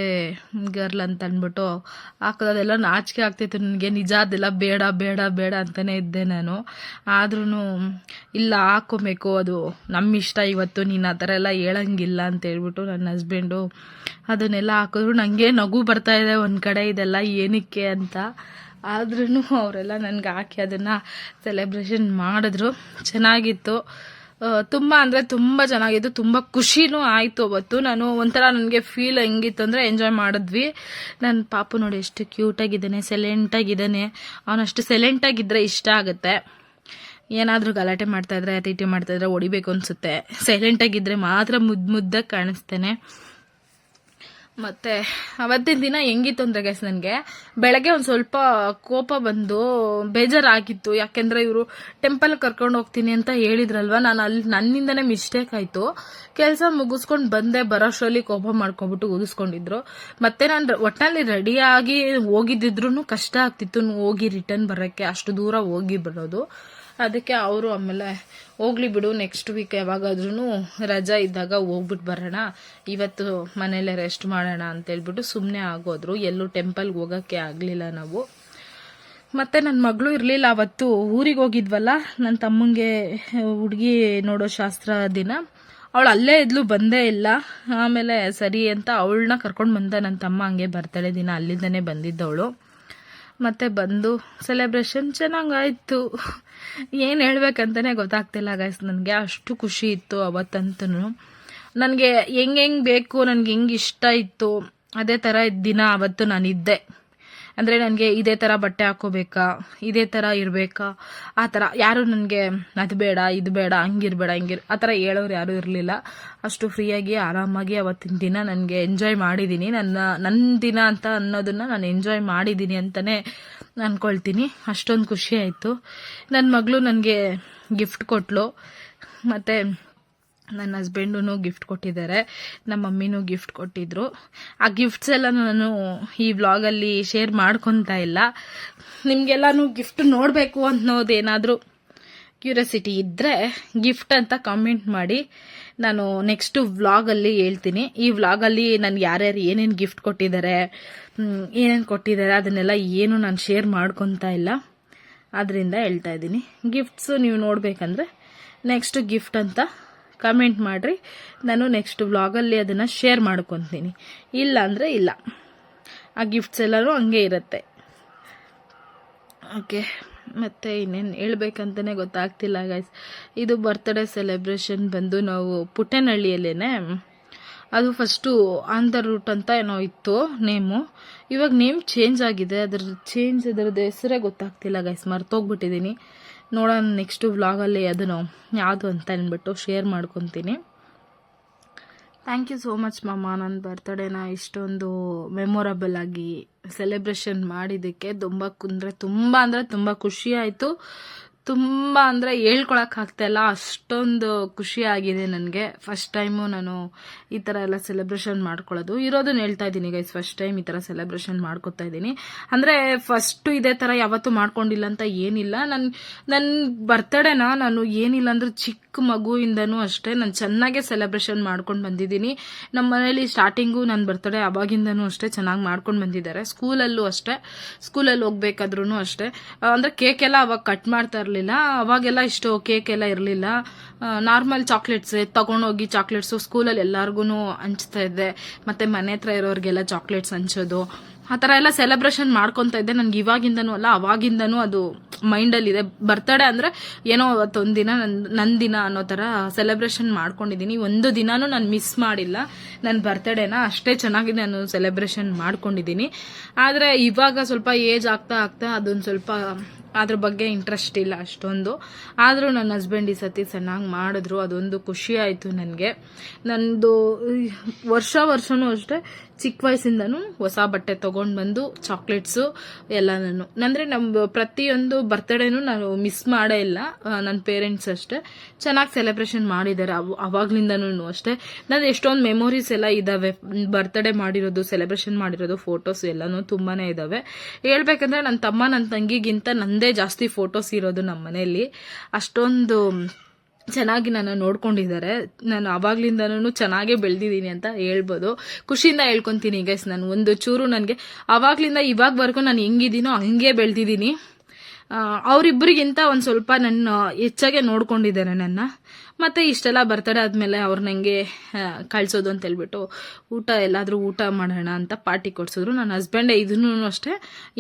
ಗರ್ಲ್ ಅಂತ ಅಂದ್ಬಿಟ್ಟು ಹಾಕೋದೆಲ್ಲ ನಾಚಿಕೆ ಆಗ್ತಿತ್ತು ನನಗೆ. ನಿಜ ಅದೆಲ್ಲ ಬೇಡ ಬೇಡ ಬೇಡ ಅಂತಲೇ ಇದ್ದೆ ನಾನು. ಆದ್ರೂ ಇಲ್ಲ ಹಾಕ್ಕೋಬೇಕು, ಅದು ನಮ್ಮ ಇಷ್ಟ, ಇವತ್ತು ನೀನು ಆ ಥರ ಎಲ್ಲ ಹೇಳಂಗಿಲ್ಲ ಅಂತ ಹೇಳ್ಬಿಟ್ಟು ನನ್ನ ಹಸ್ಬೆಂಡು ಅದನ್ನೆಲ್ಲ ಹಾಕಿದ್ರು. ನನಗೆ ನಗು ಬರ್ತಾಯಿದೆ ಒಂದು ಕಡೆ, ಇದೆಲ್ಲ ಏನಕ್ಕೆ ಅಂತ. ಆದ್ರೂ ಅವರೆಲ್ಲ ನನಗೆ ಹಾಕಿ ಅದನ್ನು ಸೆಲೆಬ್ರೇಷನ್ ಮಾಡಿದ್ರು. ಚೆನ್ನಾಗಿತ್ತು. ತುಂಬ ಅಂದರೆ ತುಂಬ ಚೆನ್ನಾಗಿತ್ತು, ತುಂಬ ಖುಷಿನೂ ಆಯಿತು ಅವತ್ತು. ನಾನು ಒಂಥರ ನನಗೆ ಫೀಲ್ ಹೆಂಗಿತ್ತು ಅಂದರೆ ಎಂಜಾಯ್ ಮಾಡಿದ್ವಿ. ನನ್ನ ಪಾಪು ನೋಡಿ ಎಷ್ಟು ಕ್ಯೂಟಾಗಿದ್ದಾನೆ, ಸೈಲೆಂಟಾಗಿದ್ದಾನೆ. ಅವನಷ್ಟು ಸೈಲೆಂಟಾಗಿದ್ದರೆ ಇಷ್ಟ ಆಗುತ್ತೆ. ಏನಾದರೂ ಗಲಾಟೆ ಮಾಡ್ತಾಯಿದ್ರೆ ತೀಟಿ ಮಾಡ್ತಾಯಿದ್ರೆ ಹೊಡಿಬೇಕು ಅನಿಸುತ್ತೆ. ಸೈಲೆಂಟಾಗಿದ್ದರೆ ಮಾತ್ರ ಮುದ್ದಾಗಿ ಕಾಣಿಸ್ತಾನೆ. ಮತ್ತು ಅವತ್ತಿನ ದಿನ ಹೆಂಗಿತ್ತು ಅಂದರೆ ಗೈಸ್, ನನಗೆ ಬೆಳಗ್ಗೆ ಒಂದು ಸ್ವಲ್ಪ ಕೋಪ ಬಂದು ಬೇಜಾರಾಗಿತ್ತು. ಯಾಕೆಂದರೆ ಇವರು ಟೆಂಪಲ್ ಕರ್ಕೊಂಡು ಹೋಗ್ತೀನಿ ಅಂತ ಹೇಳಿದ್ರಲ್ವ, ನಾನು ಅಲ್ಲಿ ನನ್ನಿಂದನೇ ಮಿಸ್ಟೇಕ್ ಆಯಿತು. ಕೆಲಸ ಮುಗಿಸ್ಕೊಂಡು ಬಂದೆ, ಬರೋಷ್ಟರಲ್ಲಿ ಕೋಪ ಮಾಡ್ಕೊಬಿಟ್ಟು ಊದಿಸ್ಕೊಂಡಿದ್ರು. ಮತ್ತು ನಾನು ಒಟ್ಟಿನಲ್ಲಿ ರೆಡಿಯಾಗಿ ಹೋಗಿದ್ದಿದ್ರು ಕಷ್ಟ ಆಗ್ತಿತ್ತು ಹೋಗಿ ರಿಟರ್ನ್ ಬರೋಕ್ಕೆ, ಅಷ್ಟು ದೂರ ಹೋಗಿ ಬರೋದು. ಅದಕ್ಕೆ ಅವರು ಆಮೇಲೆ ಹೋಗ್ಲಿ ಬಿಡು, ನೆಕ್ಸ್ಟ್ ವೀಕ್ ಯಾವಾಗಾದ್ರೂ ರಜಾ ಇದ್ದಾಗ ಹೋಗ್ಬಿಟ್ಟು ಬರೋಣ, ಇವತ್ತು ಮನೇಲೆ ರೆಸ್ಟ್ ಮಾಡೋಣ ಅಂತೇಳ್ಬಿಟ್ಟು ಸುಮ್ಮನೆ ಆಗೋದ್ರು. ಎಲ್ಲೂ ಟೆಂಪಲ್ಗೆ ಹೋಗೋಕ್ಕೆ ಆಗಲಿಲ್ಲ ನಾವು. ಮತ್ತು ನನ್ನ ಮಗಳು ಇರಲಿಲ್ಲ ಅವತ್ತು, ಊರಿಗೆ ಹೋಗಿದ್ವಲ್ಲ ನನ್ನ ತಮ್ಮಂಗೆ ಹುಡುಗಿ ನೋಡೋ ಶಾಸ್ತ್ರ ದಿನ. ಅವಳು ಅಲ್ಲೇ ಇದ್ಲು, ಬಂದೇ ಇಲ್ಲ. ಆಮೇಲೆ ಸರಿ ಅಂತ ಅವಳನ್ನ ಕರ್ಕೊಂಡು ಬಂದ ನನ್ನ ತಮ್ಮ. ಹಂಗೆ ಬರ್ತಡೇ ದಿನ ಅಲ್ಲಿಂದನೇ ಬಂದಿದ್ದವಳು. ಮತ್ತು ಬಂದು ಸೆಲೆಬ್ರೇಷನ್ ಚೆನ್ನಾಗಾಯಿತು. ಏನು ಹೇಳ್ಬೇಕಂತಲೇ ಗೊತ್ತಾಗ್ತಿಲ್ಲ ಗೈಸ್, ನನಗೆ ಅಷ್ಟು ಖುಷಿ ಇತ್ತು ಅವತ್ತಂತೂ. ನನಗೆ ಹೆಂಗೆ ಬೇಕು, ನನಗೆ ಹೆಂಗೆ ಇಷ್ಟ ಇತ್ತು ಅದೇ ಥರ ದಿನ ಅವತ್ತು ನಾನಿದ್ದೆ. ಅಂದರೆ ನನಗೆ ಇದೇ ಥರ ಬಟ್ಟೆ ಹಾಕೋಬೇಕಾ, ಇದೇ ಥರ ಇರಬೇಕಾ, ಆ ಥರ ಯಾರು ನನಗೆ ಅದು ಬೇಡ ಇದು ಬೇಡ ಹಂಗಿರಬೇಡ ಆ ಥರ ಹೇಳೋರು ಯಾರೂ ಇರಲಿಲ್ಲ. ಅಷ್ಟು ಫ್ರೀಯಾಗಿ ಆರಾಮಾಗಿ ಅವತ್ತಿನ ದಿನ ನನಗೆ ಎಂಜಾಯ್ ಮಾಡಿದ್ದೀನಿ. ನನ್ನ ದಿನ ಅಂತ ಅನ್ನೋದನ್ನು ನಾನು ಎಂಜಾಯ್ ಮಾಡಿದ್ದೀನಿ ಅಂತಲೇ ಅಂದ್ಕೊಳ್ತೀನಿ. ಅಷ್ಟೊಂದು ಖುಷಿ ಆಯಿತು. ನನ್ನ ಮಗಳು ನನಗೆ ಗಿಫ್ಟ್ ಕೊಟ್ಟಳು, ಮತ್ತು ನನ್ನ ಹಸ್ಬೆಂಡೂ ಗಿಫ್ಟ್ ಕೊಟ್ಟಿದ್ದಾರೆ, ನಮ್ಮ ಮಮ್ಮಿನೂ ಗಿಫ್ಟ್ ಕೊಟ್ಟಿದ್ರು. ಆ ಗಿಫ್ಟ್ಸ್ ಎಲ್ಲ ನಾನು ಈ ವ್ಲಾಗಲ್ಲಿ ಶೇರ್ ಮಾಡ್ಕೊತಾ ಇಲ್ಲ. ನಿಮಗೆಲ್ಲನೂ ಗಿಫ್ಟ್ ನೋಡಬೇಕು ಅನ್ನೋದೇನಾದರೂ ಕ್ಯೂರಿಯಾಸಿಟಿ ಇದ್ದರೆ ಗಿಫ್ಟ್ ಅಂತ ಕಾಮೆಂಟ್ ಮಾಡಿ, ನಾನು ನೆಕ್ಸ್ಟು ವ್ಲಾಗಲ್ಲಿ ಹೇಳ್ತೀನಿ. ಈ ವ್ಲಾಗಲ್ಲಿ ನನಗೆ ಯಾರ್ಯಾರು ಏನೇನು ಗಿಫ್ಟ್ ಕೊಟ್ಟಿದ್ದಾರೆ, ಅದನ್ನೆಲ್ಲ ಏನು ನಾನು ಶೇರ್ ಮಾಡ್ಕೊತಾ ಇಲ್ಲ. ಆದ್ದರಿಂದ ಹೇಳ್ತಾ ಇದ್ದೀನಿ. ಗಿಫ್ಟ್ಸು ನೀವು ನೋಡಬೇಕಂದ್ರೆ ನೆಕ್ಸ್ಟ್ ಗಿಫ್ಟ್ ಅಂತ ಕಮೆಂಟ್ ಮಾಡಿರಿ, ನಾನು ನೆಕ್ಸ್ಟ್ ವ್ಲಾಗಲ್ಲಿ ಅದನ್ನು ಶೇರ್ ಮಾಡ್ಕೊತೀನಿ. ಇಲ್ಲ ಅಂದರೆ ಇಲ್ಲ, ಆ ಗಿಫ್ಟ್ಸ್ ಎಲ್ಲನೂ ಹಂಗೆ ಇರುತ್ತೆ. ಓಕೆ, ಮತ್ತು ಇನ್ನೇನು ಹೇಳ್ಬೇಕಂತಲೇ ಗೊತ್ತಾಗ್ತಿಲ್ಲ ಗೈಸ್. ಇದು ಬರ್ತ್ಡೇ ಸೆಲೆಬ್ರೇಷನ್ ಬಂದು ನಾವು ಪುಟ್ಟೇನಹಳ್ಳಿಯಲ್ಲೇ, ಅದು ಫಸ್ಟು ಆನ್ ದ ರೂಟ್ ಅಂತ ಏನೋ ಇತ್ತು ನೇಮು. ಇವಾಗ ನೇಮ್ ಚೇಂಜ್ ಆಗಿದೆ, ಅದರದ್ದು ಹೆಸರೇ ಗೊತ್ತಾಗ್ತಿಲ್ಲ ಗೈಸ್, ಮರ್ತೋಗ್ಬಿಟ್ಟಿದ್ದೀನಿ. ನೋಡೋಣ ನೆಕ್ಸ್ಟು ವ್ಲಾಗಲ್ಲಿ ಅದನ್ನು ಯಾವುದು ಅಂತ ಅಂದ್ಬಿಟ್ಟು ಶೇರ್ ಮಾಡ್ಕೊತೀನಿ. ಥ್ಯಾಂಕ್ ಯು ಸೋ ಮಚ್ ಮಾಮ, ನನ್ನ ಬರ್ತ್ಡೇನ ಇಷ್ಟೊಂದು ಮೆಮೊರಬಲ್ ಆಗಿ ಸೆಲೆಬ್ರೇಷನ್ ಮಾಡಿದ್ದಕ್ಕೆ ತುಂಬ ಖುಷಿ ಆಯಿತು. ತುಂಬ ಅಂದರೆ ಹೇಳ್ಕೊಳಕ್ಕಾಗ್ತಾಯಿಲ್ಲ, ಅಷ್ಟೊಂದು ಖುಷಿಯಾಗಿದೆ ನನಗೆ. ಫಸ್ಟ್ ಟೈಮು ನಾನು ಈ ಥರ ಎಲ್ಲ ಸೆಲೆಬ್ರೇಷನ್ ಮಾಡ್ಕೊಳ್ಳೋದು. ಇರೋದನ್ನ ಹೇಳ್ತಾ ಇದ್ದೀನಿ ಗೈಸ್, ಫಸ್ಟ್ ಟೈಮ್ ಈ ಥರ ಸೆಲೆಬ್ರೇಷನ್ ಮಾಡ್ಕೊತಾ ಇದ್ದೀನಿ. ಅಂದರೆ ಫಸ್ಟು ಇದೇ ಥರ ಯಾವತ್ತೂ ಮಾಡ್ಕೊಂಡಿಲ್ಲ ಅಂತ ಏನಿಲ್ಲ. ನನ್ನ ಬರ್ತ್ಡೇನ ನಾನು ಏನಿಲ್ಲ ಅಂದ್ರೆ ಚಿಕ್ಕ ಮಗುವಿಂದನೂ ಅಷ್ಟೇ ನಾನು ಚೆನ್ನಾಗೇ ಸೆಲೆಬ್ರೇಷನ್ ಮಾಡ್ಕೊಂಡು ಬಂದಿದ್ದೀನಿ. ನಮ್ಮ ಮನೇಲಿ ಸ್ಟಾರ್ಟಿಂಗು ನನ್ನ ಬರ್ತ್ಡೇ ಅವಾಗಿಂದನೂ ಅಷ್ಟೇ ಚೆನ್ನಾಗಿ ಮಾಡ್ಕೊಂಡು ಬಂದಿದ್ದಾರೆ. ಸ್ಕೂಲಲ್ಲೂ ಅಷ್ಟೇ, ಸ್ಕೂಲಲ್ಲಿ ಹೋಗ್ಬೇಕಾದ್ರೂ ಅಷ್ಟೇ. ಅಂದರೆ ಕೇಕೆಲ್ಲ ಅವಾಗ ಕಟ್ ಮಾಡ್ತಾ ಇರಲಿಲ್ಲ, ಅವಾಗೆಲ್ಲ ಇಷ್ಟು ಕೇಕ್ ಎಲ್ಲ ಇರಲಿಲ್ಲ. ನಾರ್ಮಲ್ ಚಾಕ್ಲೇಟ್ಸ್ ತಗೊಂಡೋಗಿ ಚಾಕ್ಲೇಟ್ಸು ಸ್ಕೂಲಲ್ಲಿ ಎಲ್ಲರಿಗೂ ಹಂಚ್ತಾ ಇದ್ದೆ. ಮತ್ತು ಮನೆ ಹತ್ರ ಇರೋರಿಗೆಲ್ಲ ಚಾಕ್ಲೇಟ್ಸ್ ಹಂಚೋದು, ಆ ಥರ ಎಲ್ಲ ಸೆಲೆಬ್ರೇಷನ್ ಮಾಡ್ಕೊತಾ ಇದ್ದೆ. ನನಗೆ ಇವಾಗಿಂದನೂ ಅಲ್ಲ ಅವಾಗಿಂದನೂ ಅದು ಮೈಂಡಲ್ಲಿದೆ. ಬರ್ತ್ಡೇ ಅಂದರೆ ಏನೋ ಅವತ್ತೊಂದು ದಿನ ನನ್ನ ದಿನ ಅನ್ನೋ ಥರ ಸೆಲೆಬ್ರೇಷನ್ ಮಾಡ್ಕೊಂಡಿದ್ದೀನಿ. ಒಂದು ದಿನಾನೂ ನಾನು ಮಿಸ್ ಮಾಡಿಲ್ಲ ನನ್ನ ಬರ್ತ್ಡೇನ. ಅಷ್ಟೇ ಚೆನ್ನಾಗಿ ನಾನು ಸೆಲೆಬ್ರೇಷನ್ ಮಾಡ್ಕೊಂಡಿದ್ದೀನಿ. ಆದರೆ ಇವಾಗ ಸ್ವಲ್ಪ ಏಜ್ ಆಗ್ತಾ ಅದೊಂದು ಸ್ವಲ್ಪ ಅದ್ರ ಬಗ್ಗೆ ಇಂಟ್ರೆಸ್ಟ್ ಇಲ್ಲ ಅಷ್ಟೊಂದು. ಆದರೂ ನನ್ನ ಹಸ್ಬೆಂಡ್ ಈ ಸತಿ ಚೆನ್ನಾಗಿ ಮಾಡಿದ್ರು, ಅದೊಂದು ಖುಷಿ ಆಯಿತು ನನಗೆ. ನಂದು ವರ್ಷನೂ ಅಷ್ಟೇ ಚಿಕ್ಕ ವಯಸ್ಸಿಂದನೂ ಹೊಸ ಬಟ್ಟೆ ತೊಗೊಂಡು ಬಂದು ಚಾಕ್ಲೇಟ್ಸು ಎಲ್ಲನೂ, ಅಂದರೆ ನಮ್ಮ ಪ್ರತಿಯೊಂದು ಬರ್ತ್ಡೇನೂ ನಾನು ಮಿಸ್ ಮಾಡೇ ಇಲ್ಲ. ನನ್ನ ಪೇರೆಂಟ್ಸ್ ಅಷ್ಟೇ ಚೆನ್ನಾಗಿ ಸೆಲೆಬ್ರೇಷನ್ ಮಾಡಿದ್ದಾರೆ ಅವಾಗ್ಲಿಂದನೂ ಅಷ್ಟೇ. ನಾನು ಎಷ್ಟೊಂದು ಮೆಮೊರೀಸ್ ಎಲ್ಲ ಇದ್ದಾವೆ, ಬರ್ತ್ಡೇ ಮಾಡಿರೋದು, ಸೆಲೆಬ್ರೇಷನ್ ಮಾಡಿರೋದು, ಫೋಟೋಸ್ ಎಲ್ಲನೂ ತುಂಬಾ ಇದ್ದಾವೆ. ಹೇಳ್ಬೇಕಂದ್ರೆ ನನ್ನ ತಮ್ಮ ನನ್ನ ತಂಗಿಗಿಂತ ನಂದೇ ಜಾಸ್ತಿ ಫೋಟೋಸ್ ಇರೋದು ನಮ್ಮ ಮನೆಯಲ್ಲಿ. ಅಷ್ಟೊಂದು ಚೆನ್ನಾಗಿ ನನ್ನ ನೋಡ್ಕೊಂಡಿದ್ದಾರೆ. ನಾನು ಆವಾಗ್ಲಿಂದನೂ ಚೆನ್ನಾಗೇ ಬೆಳೆದಿದ್ದೀನಿ ಅಂತ ಹೇಳ್ಬೋದು. ಖುಷಿಯಿಂದ ಹೇಳ್ಕೊತೀನಿ ಗೈಸ್. ನಾನು ಒಂದು ಚೂರು ನನಗೆ ಆವಾಗ್ಲಿಂದ ಇವಾಗವರೆಗೂ ನಾನು ಹೆಂಗಿದ್ದೀನೋ ಹಂಗೆ ಬೆಳೆದಿದ್ದೀನಿ. ಅವರಿಬ್ಬರಿಗಿಂತ ಒಂದು ಸ್ವಲ್ಪ ನನ್ನ ಹೆಚ್ಚಾಗೆ ನೋಡ್ಕೊಂಡಿದ್ದಾರೆ ನನ್ನ. ಮತ್ತು ಇಷ್ಟೆಲ್ಲ ಬರ್ತಡೇ ಆದಮೇಲೆ ಅವ್ರು ನನಗೆ ಕಳಿಸೋದು ಅಂತ ಹೇಳ್ಬಿಟ್ಟು ಎಲ್ಲಾದರೂ ಊಟ ಮಾಡೋಣ ಅಂತ ಪಾರ್ಟಿ ಕೊಡಿಸಿದ್ರು. ನನ್ನ ಹಸ್ಬೆಂಡೇ ಇದನ್ನೂ ಅಷ್ಟೇ.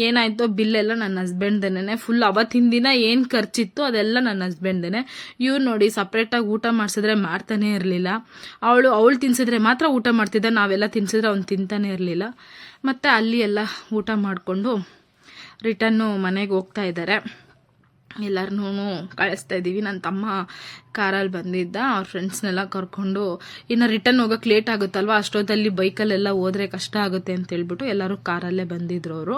ಏನಾಯಿತೋ ಬಿಲ್ಲೆಲ್ಲ ನನ್ನ ಹಸ್ಬೆಂಡ್ದೇನೆ. ಫುಲ್ ಅವತ್ತಿನ ದಿನ ಏನು ಖರ್ಚಿತ್ತು ಅದೆಲ್ಲ ನನ್ನ ಹಸ್ಬೆಂಡ್ದೇನೆ. ಇವ್ರು ನೋಡಿ ಸಪ್ರೇಟಾಗಿ ಊಟ ಮಾಡಿಸಿದ್ರೆ ಮಾಡ್ತಾನೆ ಇರಲಿಲ್ಲ. ಅವಳು ತಿನ್ಸಿದ್ರೆ ಮಾತ್ರ ಊಟ ಮಾಡ್ತಿದ್ದ, ನಾವೆಲ್ಲ ತಿನ್ಸಿದ್ರೆ ಅವ್ನು ತಿಂತಾನೆ ಇರಲಿಲ್ಲ. ಮತ್ತು ಅಲ್ಲಿ ಎಲ್ಲ ಊಟ ಮಾಡಿಕೊಂಡು ರಿಟರ್ನು ಮನೆಗೆ ಹೋಗ್ತಾ ಇದ್ದಾರೆ. ಎಲ್ಲರನ್ನೂ ಕಳಿಸ್ತಾ ಇದ್ದೀವಿ. ನನ್ನ ತಮ್ಮ ಕಾರಲ್ಲಿ ಬಂದಿದ್ದ, ಅವ್ರ ಫ್ರೆಂಡ್ಸ್ನೆಲ್ಲ ಕರ್ಕೊಂಡು. ಇನ್ನು ರಿಟರ್ನ್ ಹೋಗೋಕೆ ಲೇಟ್ ಆಗುತ್ತಲ್ವ, ಅಷ್ಟೊತ್ತಲ್ಲಿ ಬೈಕಲ್ಲೆಲ್ಲ ಹೋದರೆ ಕಷ್ಟ ಆಗುತ್ತೆ ಅಂತ ಹೇಳ್ಬಿಟ್ಟು ಎಲ್ಲರೂ ಕಾರಲ್ಲೇ ಬಂದಿದ್ರು ಅವರು.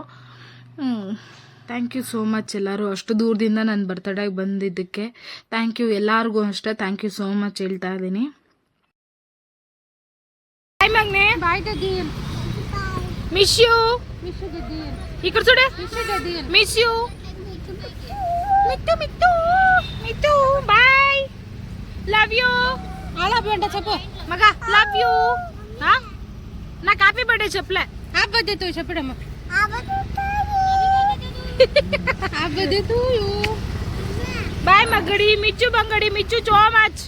ಥ್ಯಾಂಕ್ ಯು ಸೋ ಮಚ್ ಎಲ್ಲರೂ ಅಷ್ಟು ದೂರದಿಂದ ನನ್ನ ಬರ್ತಡೇಗೆ ಬಂದಿದ್ದಕ್ಕೆ. ಥ್ಯಾಂಕ್ ಯು ಎಲ್ಲರಿಗೂ ಅಷ್ಟೇ. ಥ್ಯಾಂಕ್ ಯು ಸೋ ಮಚ್ ಹೇಳ್ತಾ ಇದ್ದೀನಿ. ಬಾಯ್ ಮಗ್ನೆ, ಬಾಯ್ ದದೀನ್, ಮಿಸ್ ಯು, ಮಿಸ್ ಯು ದದೀನ್, ಈ ಕಡೆ ಸುಡೆ, ಮಿಸ್ ಯು ದದೀನ್, ಮಿಸ್ ಯು, ಮಿತ್ತು ಮಿತ್ತು ಮಿತ್ತು, bye, love you, I love you ಅಂತ చెప్పు ಮಗ, ಲವ್ ಯು. నాకు హ్యాపీ బర్త్డే చెప్పలే. హ్యాపీ బర్త్డే టు చెప్పడమ్మ. Happy birthday to you. Bye మగ్గడి, మిచ్చు బంగడి, మిచ్చు సో మచ్.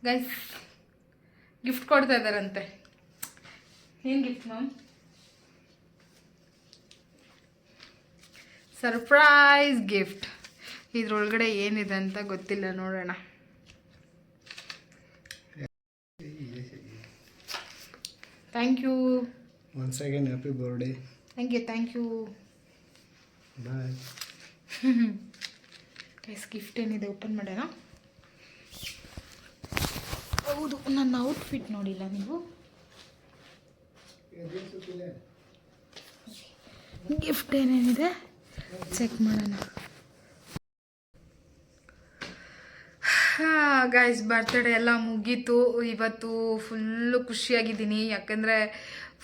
ಗೈಸ್ ಗಿಫ್ಟ್ ಕೊಡ್ತಾ ಇದ್ದಾರಂತೆ. ಏನು ಗಿಫ್ಟ್ ಮ್ಯಾಮ್? Surprise gift. ಇದ್ರೊಳಗಡೆ ಏನಿದೆ ಅಂತ ಗೊತ್ತಿಲ್ಲ, ನೋಡೋಣ. Thank you once again, happy birthday. Thank you bye. Guys gift ಏನಿದೆ ಓಪನ್ ಮಾಡೋಣ. ಹೌದು, ನನ್ನ ಔಟ್ಫಿಟ್ ನೋಡಿಲ್ಲ ನೀವು. ಗಿಫ್ಟ್ ಏನೇನಿದೆ ಚೆಕ್ ಮಾಡೋಣ. ಗೈಸ್ ಬರ್ತಡೇ ಎಲ್ಲ ಮುಗೀತು. ಇವತ್ತು ಫುಲ್ಲು ಖುಷಿಯಾಗಿದ್ದೀನಿ. ಯಾಕಂದರೆ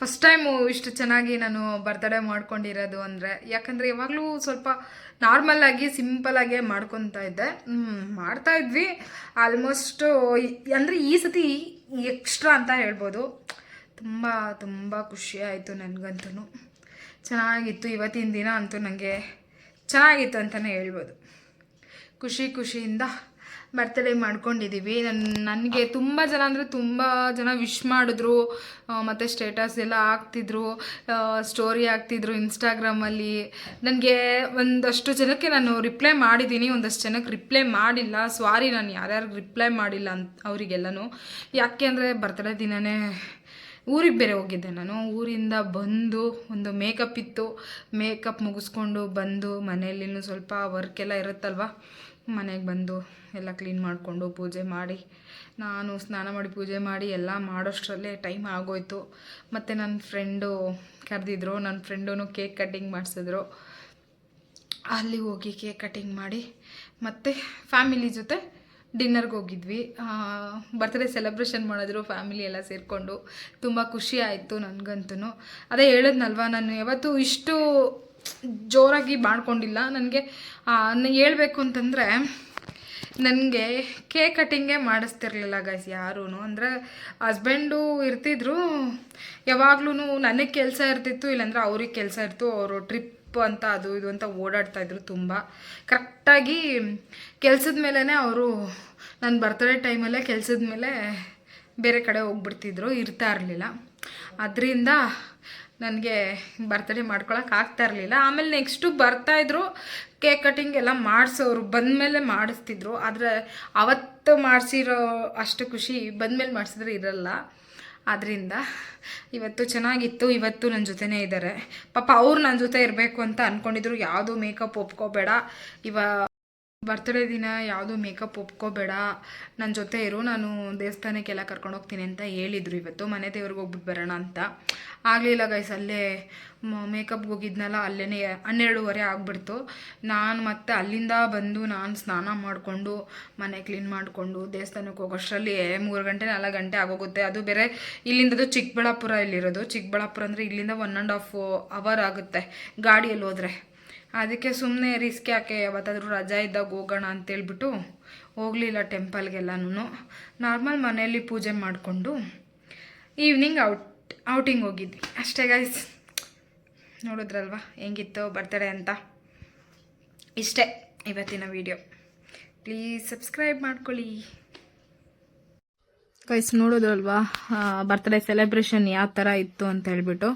ಫಸ್ಟ್ ಟೈಮು ಇಷ್ಟು ಚೆನ್ನಾಗಿ ನಾನು ಬರ್ತಡೇ ಮಾಡ್ಕೊಂಡಿರೋದು ಅಂದರೆ. ಯಾಕಂದರೆ ಯಾವಾಗಲೂ ಸ್ವಲ್ಪ ನಾರ್ಮಲಾಗಿ ಸಿಂಪಲಾಗೆ ಮಾಡ್ಕೊತಾ ಇದ್ದೆ, ಮಾಡ್ತಾಯಿದ್ವಿ ಆಲ್ಮೋಸ್ಟು. ಅಂದರೆ ಈ ಸತಿ ಎಕ್ಸ್ಟ್ರಾ ಅಂತ ಹೇಳ್ಬೋದು. ತುಂಬ ತುಂಬ ಖುಷಿ ಆಯಿತು ನನಗಂತೂ. ಚೆನ್ನಾಗಿತ್ತು ಇವತ್ತಿನ ದಿನ ಅಂತೂ, ನನಗೆ ಚೆನ್ನಾಗಿತ್ತು ಅಂತಲೇ ಹೇಳ್ಬೋದು. ಖುಷಿಯಿಂದ ಬರ್ತಡೇ ಮಾಡ್ಕೊಂಡಿದ್ದೀವಿ. ನನಗೆ ತುಂಬ ಜನ ಅಂದರೆ ತುಂಬ ಜನ ವಿಶ್ ಮಾಡಿದ್ರು, ಮತ್ತು ಸ್ಟೇಟಸ್ ಎಲ್ಲ ಹಾಕ್ತಿದ್ರು, ಸ್ಟೋರಿ ಹಾಕ್ತಿದ್ರು ಇನ್ಸ್ಟಾಗ್ರಾಮಲ್ಲಿ. ನನಗೆ ಒಂದಷ್ಟು ಜನಕ್ಕೆ ನಾನು ರಿಪ್ಲೈ ಮಾಡಿದ್ದೀನಿ, ಒಂದಷ್ಟು ಜನಕ್ಕೆ ರಿಪ್ಲೈ ಮಾಡಿಲ್ಲ. ಸಾರಿ, ನಾನು ಯಾರ್ಯಾರಿಗೆ ರಿಪ್ಲೈ ಮಾಡಿಲ್ಲ ಅಂತ ಅವರಿಗೆಲ್ಲನೂ. ಯಾಕೆ ಅಂದರೆ ಬರ್ತಡೇ ದಿನವೇ ಊರಿಗೆ ಬೇರೆ ಹೋಗಿದ್ದೆ ನಾನು. ಊರಿಂದ ಬಂದು ಒಂದು ಮೇಕಪ್ ಇತ್ತು, ಮೇಕಪ್ ಮುಗಿಸ್ಕೊಂಡು ಬಂದು ಮನೆಯಲ್ಲಿನೂ ಸ್ವಲ್ಪ ವರ್ಕೆಲ್ಲ ಇರುತ್ತಲ್ವ, ಮನೆಗೆ ಬಂದು ಎಲ್ಲ ಕ್ಲೀನ್ ಮಾಡಿಕೊಂಡು ಪೂಜೆ ಮಾಡಿ, ನಾನು ಸ್ನಾನ ಮಾಡಿ ಪೂಜೆ ಮಾಡಿ ಎಲ್ಲ ಮಾಡೋಷ್ಟರಲ್ಲೇ ಟೈಮ್ ಆಗೋಯ್ತು. ಮತ್ತು ನನ್ನ ಫ್ರೆಂಡು ಕರೆದಿದ್ರು, ನನ್ನ ಫ್ರೆಂಡೂ ಕೇಕ್ ಕಟ್ಟಿಂಗ್ ಮಾಡಿಸಿದ್ರು. ಅಲ್ಲಿ ಹೋಗಿ ಕೇಕ್ ಕಟ್ಟಿಂಗ್ ಮಾಡಿ ಮತ್ತು ಫ್ಯಾಮಿಲಿ ಜೊತೆ ಡಿನ್ನರ್ಗೆ ಹೋಗಿದ್ವಿ. ಬರ್ತ್ಡೇ ಸೆಲೆಬ್ರೇಷನ್ ಮಾಡಿದ್ರು ಫ್ಯಾಮಿಲಿ ಎಲ್ಲ ಸೇರಿಕೊಂಡು. ತುಂಬ ಖುಷಿ ಆಯಿತು ನನಗಂತೂ. ಅದೇ ಹೇಳಿದ್ನಲ್ವ, ನಾನು ಯಾವತ್ತೂ ಇಷ್ಟು ಜೋರಾಗಿ ಮಾಡ್ಕೊಂಡಿಲ್ಲ. ನನಗೆ ಹೇಳ್ಬೇಕು ಅಂತಂದರೆ, ನನಗೆ ಕೇಕ್ ಕಟ್ಟಿಂಗೇ ಮಾಡಿಸ್ತಿರ್ಲಿಲ್ಲ ಗೈಸ್ ಯಾರೂ. ಅಂದರೆ ಹಸ್ಬೆಂಡು ಇರ್ತಿದ್ರು, ಯಾವಾಗ್ಲೂ ನನಗೆ ಕೆಲಸ ಇರ್ತಿತ್ತು, ಇಲ್ಲಾಂದ್ರೆ ಅವ್ರಿಗೆ ಕೆಲಸ ಇರ್ತು. ಅವರು ಟ್ರಿಪ್ ಅಂತ ಅದು ಇದು ಅಂತ ಓಡಾಡ್ತಾಯಿದ್ರು ತುಂಬ. ಕರೆಕ್ಟಾಗಿ ಕೆಲಸದ ಮೇಲೇ ಅವರು ನನ್ನ ಬರ್ತಡೇ ಟೈಮಲ್ಲೇ ಕೆಲಸದ ಮೇಲೆ ಬೇರೆ ಕಡೆ ಹೋಗ್ಬಿಡ್ತಿದ್ರು, ಇರ್ತಾ ಇರಲಿಲ್ಲ. ಅದರಿಂದ ನನಗೆ ಬರ್ತಡೇ ಮಾಡ್ಕೊಳಕ್ಕೆ ಆಗ್ತಾ ಇರಲಿಲ್ಲ. ಆಮೇಲೆ ನೆಕ್ಸ್ಟು ಬರ್ತಾಯಿದ್ರು, ಕೇಕ್ ಕಟ್ಟಿಂಗ್ ಎಲ್ಲ ಮಾಡಿಸೋರು ಬಂದಮೇಲೆ ಮಾಡಿಸ್ತಿದ್ರು. ಆದರೆ ಅವತ್ತು ಮಾಡಿಸಿರೋ ಅಷ್ಟು ಖುಷಿ ಬಂದಮೇಲೆ ಮಾಡಿಸಿದ್ರೆ ಇರಲ್ಲ. ಆದ್ದರಿಂದ ಇವತ್ತು ಚೆನ್ನಾಗಿತ್ತು. ಇವತ್ತು ನನ್ನ ಜೊತೆನೇ ಇದ್ದಾರೆ. ಪಾಪ ಅವ್ರು ನನ್ನ ಜೊತೆ ಇರಬೇಕು ಅಂತ ಅಂದ್ಕೊಂಡಿದ್ರು. ಯಾವುದೂ ಮೇಕಪ್ ಒಪ್ಕೋಬೇಡ, ಬರ್ತಡೇ ದಿನ ಯಾವುದೂ ಮೇಕಪ್ ಒಪ್ಕೋಬೇಡ, ನನ್ನ ಜೊತೆ ಇರು, ನಾನು ದೇವಸ್ಥಾನಕ್ಕೆಲ್ಲ ಕರ್ಕೊಂಡು ಹೋಗ್ತೀನಿ ಅಂತ ಹೇಳಿದರು. ಇವತ್ತು ಮನೆ ದೇವ್ರಿಗೆ ಹೋಗ್ಬಿಟ್ಟು ಬರೋಣ ಅಂತ ಆಗಲಿಲ್ಲ ಗೈಸ್. ಅಲ್ಲೇ ಮೇಕಪ್ಗೆ ಹೋಗಿದ್ನಲ್ಲ, ಅಲ್ಲೇ 12:30 ಆಗಿಬಿಡ್ತು. ನಾನು ಮತ್ತೆ ಅಲ್ಲಿಂದ ಬಂದು ನಾನು ಸ್ನಾನ ಮಾಡಿಕೊಂಡು ಮನೆ ಕ್ಲೀನ್ ಮಾಡಿಕೊಂಡು ದೇವಸ್ಥಾನಕ್ಕೆ ಹೋಗೋಷ್ಟರಲ್ಲಿ 3 ಗಂಟೆ 4 ಗಂಟೆ ಆಗೋಗುತ್ತೆ. ಅದು ಬೇರೆ ಇಲ್ಲಿಂದದು ಚಿಕ್ಕಬಳ್ಳಾಪುರ ಇಲ್ಲಿರೋದು. ಚಿಕ್ಕಬಳ್ಳಾಪುರ ಅಂದರೆ ಇಲ್ಲಿಂದ 1.5 ಅವರ್ ಆಗುತ್ತೆ ಗಾಡಿಯಲ್ಲಿ ಹೋದರೆ. ಅದಕ್ಕೆ ಸುಮ್ಮನೆ ರಿಸ್ಕ್ ಯಾಕೆ, ಯಾವತ್ತಾದರೂ ರಜಾ ಇದ್ದಾಗ ಹೋಗೋಣ ಅಂತೇಳ್ಬಿಟ್ಟು ಹೋಗಲಿಲ್ಲ ಟೆಂಪಲ್ಗೆಲ್ಲನೂ. ನಾರ್ಮಲ್ ಮನೆಯಲ್ಲಿ ಪೂಜೆ ಮಾಡಿಕೊಂಡು ಈವ್ನಿಂಗ್ ಔಟಿಂಗ್ ಹೋಗಿದ್ವಿ ಅಷ್ಟೇ ಗೈಸ್. ನೋಡಿದ್ರಲ್ವ ಹೆಂಗಿತ್ತು ಬರ್ತಡೇ ಅಂತ. ಇಷ್ಟೇ ಇವತ್ತಿನ ವಿಡಿಯೋ. ಪ್ಲೀಸ್ ಸಬ್ಸ್ಕ್ರೈಬ್ ಮಾಡ್ಕೊಳ್ಳಿ. ಗೈಸ್ ನೋಡೋದ್ರಲ್ವಾ ಬರ್ತ್ಡೇ ಸೆಲೆಬ್ರೇಷನ್ ಯಾವ ಥರ ಇತ್ತು ಅಂತ ಹೇಳ್ಬಿಟ್ಟು.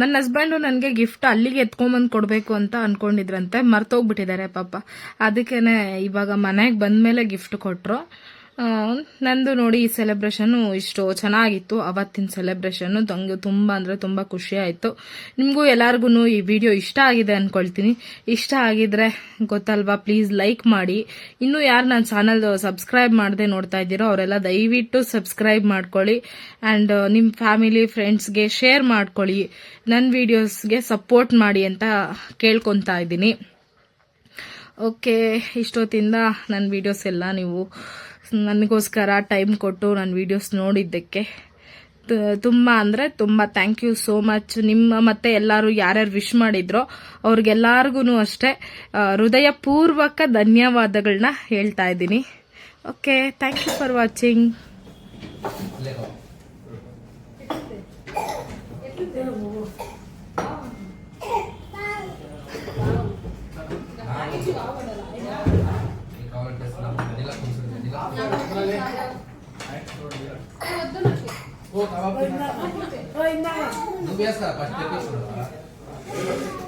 ನನ್ನ ಹಸ್ಬೆಂಡು ನನಗೆ ಗಿಫ್ಟ್ ಅಲ್ಲಿಗೆ ಎತ್ಕೊಂಬಂದು ಕೊಡಬೇಕು ಅಂತ ಅಂದ್ಕೊಂಡಿದ್ರಂತೆ, ಮರ್ತೋಗ್ಬಿಟ್ಟಿದ್ದಾರೆ ಪಾಪ. ಅದಕ್ಕೇ ಇವಾಗ ಮನೆಗೆ ಬಂದಮೇಲೆ ಗಿಫ್ಟ್ ಕೊಟ್ಟರು. ನಂದು ನೋಡಿ ಈ ಸೆಲೆಬ್ರೇಷನ್ನು ಇಷ್ಟು ಚೆನ್ನಾಗಿತ್ತು. ಅವತ್ತಿನ ಸೆಲೆಬ್ರೇಷನ್ನು ತಂಗೆ ತುಂಬ ಅಂದರೆ ತುಂಬ ಖುಷಿ ಆಯಿತು. ನಿಮಗೂ ಎಲ್ಲರಿಗೂ ಈ ವಿಡಿಯೋ ಇಷ್ಟ ಆಗಿದೆ ಅಂದ್ಕೊಳ್ತೀನಿ. ಇಷ್ಟ ಆಗಿದ್ರೆ ಗೊತ್ತಲ್ವಾ, ಪ್ಲೀಸ್ ಲೈಕ್ ಮಾಡಿ. ಇನ್ನೂ ಯಾರು ನನ್ನ ಚಾನಲ್ ಸಬ್ಸ್ಕ್ರೈಬ್ ಮಾಡದೆ ನೋಡ್ತಾ ಇದ್ದೀರೋ ಅವರೆಲ್ಲ ದಯವಿಟ್ಟು ಸಬ್ಸ್ಕ್ರೈಬ್ ಮಾಡ್ಕೊಳ್ಳಿ. ಆ್ಯಂಡ್ ನಿಮ್ಮ ಫ್ಯಾಮಿಲಿ ಫ್ರೆಂಡ್ಸ್ಗೆ ಶೇರ್ ಮಾಡ್ಕೊಳ್ಳಿ. ನನ್ನ ವಿಡಿಯೋಸ್ಗೆ ಸಪೋರ್ಟ್ ಮಾಡಿ ಅಂತ ಕೇಳ್ಕೊತಾ ಇದ್ದೀನಿ. ಓಕೆ, ಇಷ್ಟೊತ್ತಿಂದ ನನ್ನ ವಿಡಿಯೋಸ್ ಎಲ್ಲ ನೀವು ನನಗೋಸ್ಕರ ಟೈಮ್ ಕೊಟ್ಟು ನನ್ನ ವಿಡಿಯೋಸ್ ನೋಡಿದ್ದಕ್ಕೆ ತುಂಬ ಅಂದರೆ ತುಂಬ ಥ್ಯಾಂಕ್ ಯು ಸೋ ಮಚ್. ನಿಮ್ಮ ಮತ್ತೆ ಎಲ್ಲರೂ ಯಾರ್ಯಾರು ವಿಶ್ ಮಾಡಿದ್ರೋ ಅವ್ರಿಗೆಲ್ಲರಿಗೂ ಅಷ್ಟೇ ಹೃದಯಪೂರ್ವಕ ಧನ್ಯವಾದಗಳನ್ನ ಹೇಳ್ತಾ ಇದ್ದೀನಿ. Okay, thank you for watching. Oh, biasa pasti itu sudah.